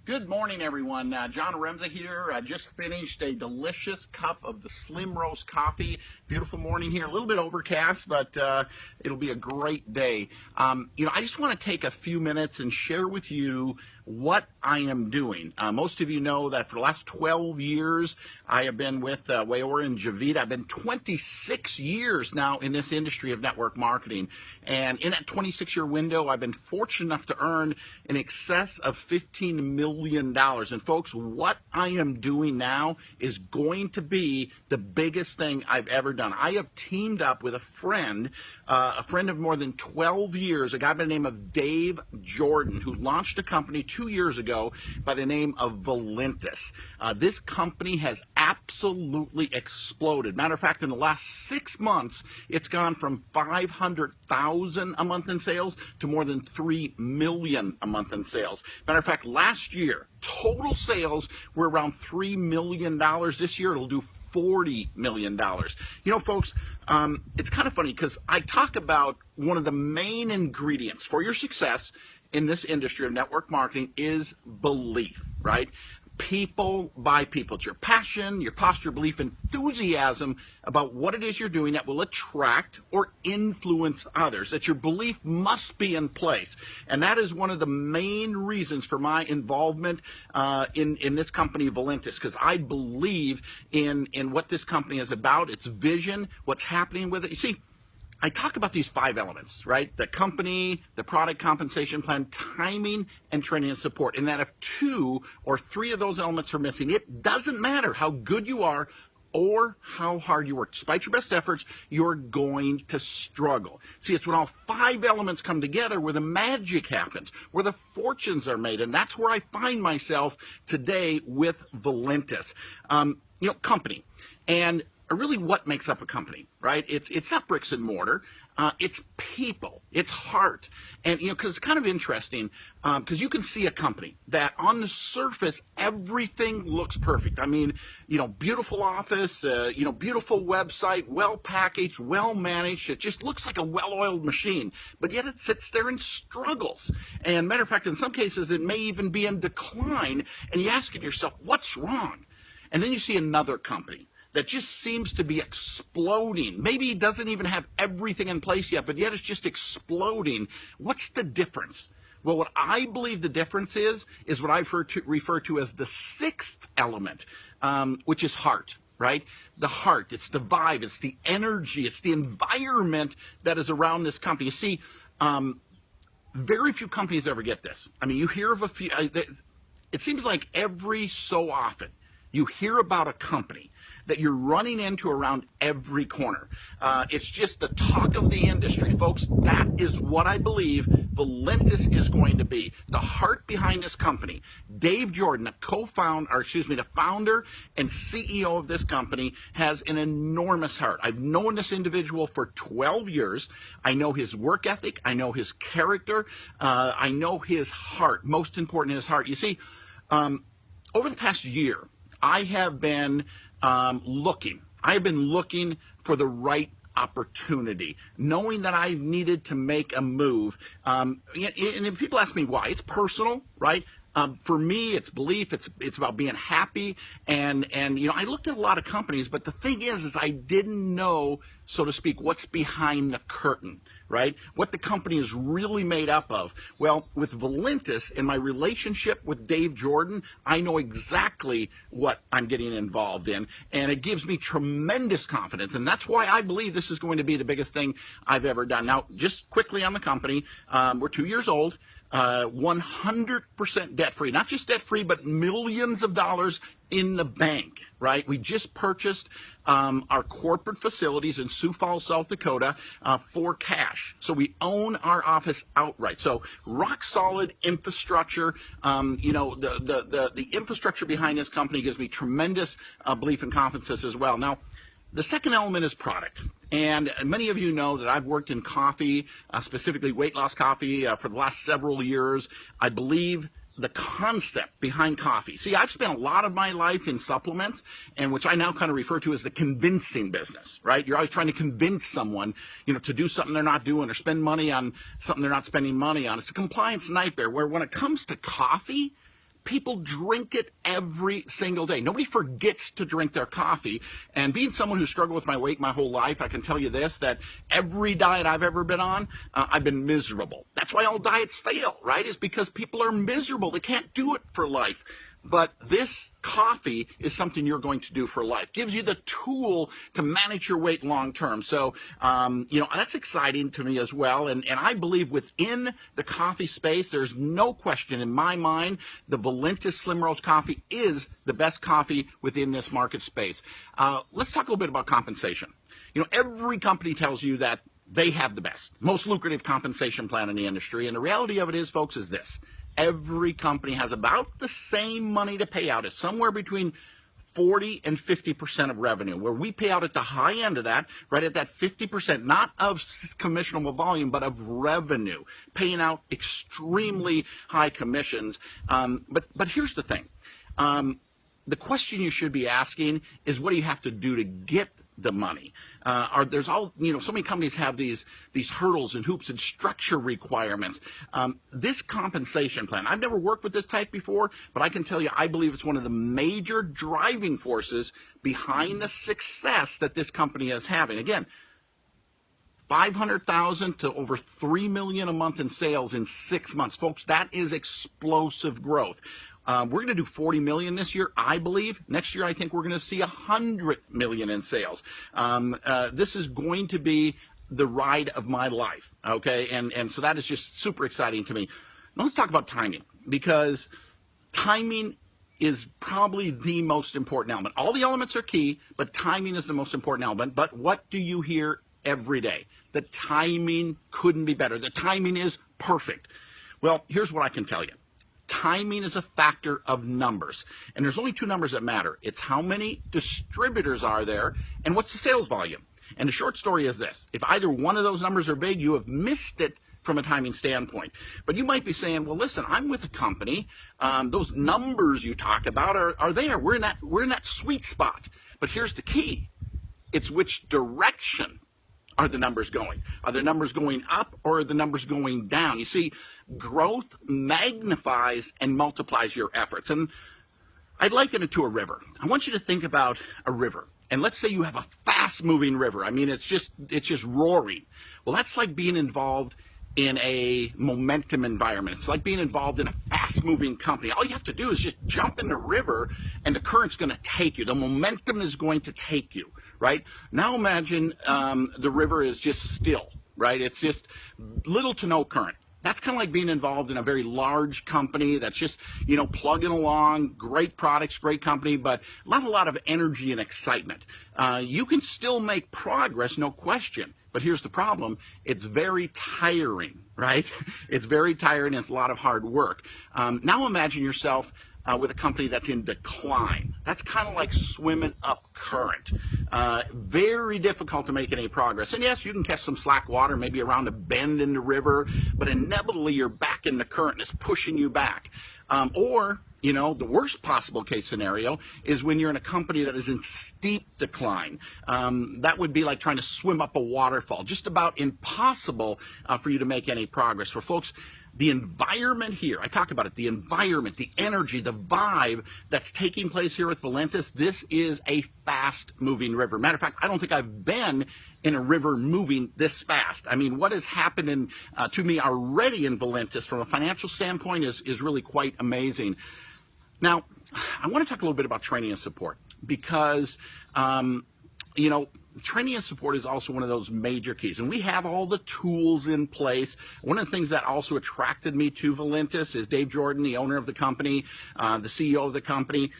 Good morning, everyone. John Remza here. I just finished a delicious cup of the SlimrROAST coffee. Beautiful morning here. A little bit overcast, but it'll be a great day. I just want to take a few minutes and share with you what I am doing. Most of you know that for the last 12 years, I have been with Wayor and Javita. I've been 26 years now in this industry of network marketing. And in that 26-year window, I've been fortunate enough to earn in excess of $15 million. And folks, what I am doing now is going to be the biggest thing I've ever done. I have teamed up with a friend of more than 12 years, a guy by the name of Dave Jordan, who launched a company 2 years ago by the name of Valentus. This company has absolutely exploded. Matter of fact, in the last 6 months, it's gone from 500,000 a month in sales to more than 3 million a month in sales. Matter of fact, last year, total sales were around $3 million. This year, it'll do $40 million. You know, folks, it's kind of funny because I talk about one of the main ingredients for your success in this industry of network marketing is belief, right? People buy people. It's your passion, your posture, belief, enthusiasm about what it is you're doing that will attract or influence others, that your belief must be in place. And that is one of the main reasons for my involvement in this company, Valentus, because I believe in what this company is about, its vision, what's happening with it. You see, I talk about these 5 elements, right? The company, the product, compensation plan, timing, and training and support. And that if 2 or 3 of those elements are missing, it doesn't matter how good you are or how hard you work. Despite your best efforts, you're going to struggle. See, it's when all 5 elements come together where the magic happens, where the fortunes are made. And that's where I find myself today with Valentus. Company. And really what makes up a company, right? It's not bricks and mortar. It's people, it's heart. And, because it's kind of interesting, because you can see a company that on the surface, everything looks perfect. I mean, beautiful office, beautiful website, well-packaged, well-managed. It just looks like a well-oiled machine, but yet it sits there and struggles. And matter of fact, in some cases, it may even be in decline. And you ask yourself, what's wrong? And then you see another company that just seems to be exploding. Maybe it doesn't even have everything in place yet, but yet it's just exploding. What's the difference? Well, what I believe the difference is what I refer to as the 6th element, which is heart, right? The heart, it's the vibe, it's the energy, it's the environment that is around this company. You see, very few companies ever get this. I mean, you hear of a few, it seems like every so often you hear about a company that you're running into around every corner. It's just the talk of the industry, folks. That is what I believe Valentus is going to be. The heart behind this company. Dave Jordan, the founder and CEO of this company, has an enormous heart. I've known this individual for 12 years. I know his work ethic. I know his character. I know his heart. Most important, his heart. You see, over the past year, I have been looking for the right opportunity, knowing that I needed to make a move. And if people ask me why, it's personal, right? For me, it's belief. It's about being happy. And I looked at a lot of companies, but the thing is I didn't know, so to speak, what's behind the curtain, right? What the company is really made up of. Well, with Valentus and my relationship with Dave Jordan, I know exactly what I'm getting involved in, and it gives me tremendous confidence, and that's why I believe this is going to be the biggest thing I've ever done. Now, just quickly on the company, we're 2 years old. 100% debt-free, not just debt-free, but millions of dollars in the bank, right? We just purchased our corporate facilities in Sioux Falls, South Dakota for cash. So we own our office outright. So rock solid infrastructure. The infrastructure behind this company gives me tremendous belief and confidence as well. Now, the second element is product. And many of you know that I've worked in coffee, specifically weight loss coffee, for the last several years. I believe the concept behind coffee. See, I've spent a lot of my life in supplements, and which I now kind of refer to as the convincing business, right? You're always trying to convince someone, to do something they're not doing or spend money on something they're not spending money on. It's a compliance nightmare where when it comes to coffee, people drink it every single day. Nobody forgets to drink their coffee. And being someone who struggled with my weight my whole life, I can tell you this, that every diet I've ever been on, I've been miserable. That's why all diets fail, right? Is because people are miserable. They can't do it for life. But this coffee is something you're going to do for life. Gives you the tool to manage your weight long term. So, that's exciting to me as well. And I believe within the coffee space, there's no question in my mind, the Valentus SlimROAST coffee is the best coffee within this market space. Let's talk a little bit about compensation. Every company tells you that they have the best, most lucrative compensation plan in the industry. And the reality of it is, folks, is this. Every company has about the same money to pay out. It's somewhere between 40 and 50% of revenue, where we pay out at the high end of that, right at that 50%, not of commissionable volume, but of revenue, paying out extremely high commissions. But here's the thing. The question you should be asking is, what do you have to do to get the money? There's so many companies have these hurdles and hoops and structure requirements. This compensation plan, I've never worked with this type before, but I can tell you, I believe it's one of the major driving forces behind the success that this company is having. Again, 500,000 to over 3 million a month in sales in 6 months. Folks, that is explosive growth. We're going to do 40 million this year, I believe. Next year, I think we're going to see 100 million in sales. This is going to be the ride of my life, okay? And so that is just super exciting to me. Now let's talk about timing, because timing is probably the most important element. All the elements are key, but timing is the most important element. But what do you hear every day? The timing couldn't be better. The timing is perfect. Well, here's what I can tell you. Timing is a factor of numbers, and there's only two numbers that matter. It's how many distributors are there and what's the sales volume. And the short story is this: if either one of those numbers are big, you have missed it from a timing standpoint. But you might be saying, well, listen, I'm with a company. Those numbers you talk about are there. We're in that sweet spot. But here's the key. It's which direction are the numbers going? Are the numbers going up, or are the numbers going down? You see, growth magnifies and multiplies your efforts. And I'd liken it to a river. I want you to think about a river. And let's say you have a fast-moving river. I mean, it's just roaring. Well, that's like being involved in a momentum environment. It's like being involved in a fast-moving company. All you have to do is just jump in the river, and the current's going to take you. The momentum is going to take you, right? Now imagine the river is just still, right? It's just little to no current. That's kind of like being involved in a very large company that's just, plugging along, great products, great company, but not a lot of energy and excitement. You can still make progress, no question. But here's the problem. It's very tiring, right? It's very tiring. It's a lot of hard work. Now imagine yourself with a company that's in decline. That's kind of like swimming up current. Very difficult to make any progress. And yes, you can catch some slack water, maybe around a bend in the river, but inevitably you're back in the current and it's pushing you back. Or the worst possible case scenario is when you're in a company that is in steep decline. That would be like trying to swim up a waterfall. Just about impossible for you to make any progress. For folks, the environment here, I talk about it, the environment, the energy, the vibe that's taking place here with Valentus, this is a fast-moving river. Matter of fact, I don't think I've been in a river moving this fast. I mean, what has happened to me already in Valentus from a financial standpoint is really quite amazing. Now, I want to talk a little bit about training and support, because, training and support is also one of those major keys, and we have all the tools in place. One of the things that also attracted me to Valentus is Dave Jordan, the owner of the company, the CEO of the company,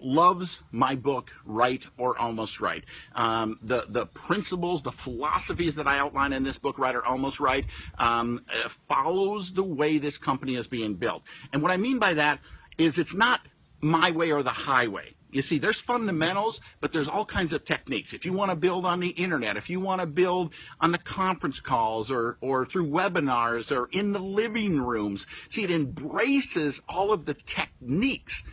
loves my book, Right or Almost Right. The principles, the philosophies that I outline in this book, Right or Almost Right, follows the way this company is being built. And what I mean by that is it's not my way or the highway. You see, there's fundamentals, but there's all kinds of techniques. If you want to build on the internet, if you want to build on the conference calls or through webinars or in the living rooms, see, it embraces all of the techniques.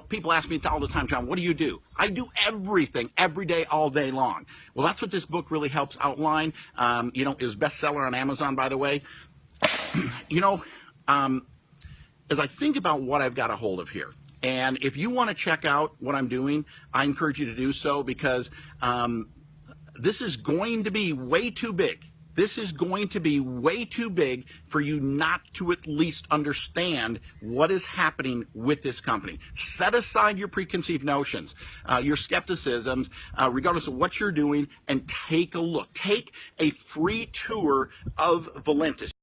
People ask me all the time, John, what do you do? I do everything, every day, all day long. Well, that's what this book really helps outline. It was bestseller on Amazon, by the way. as I think about what I've got a hold of here, and if you want to check out what I'm doing, I encourage you to do so, because this is going to be way too big. This is going to be way too big for you not to at least understand what is happening with this company. Set aside your preconceived notions, your skepticisms, regardless of what you're doing, and take a look. Take a free tour of Valentus.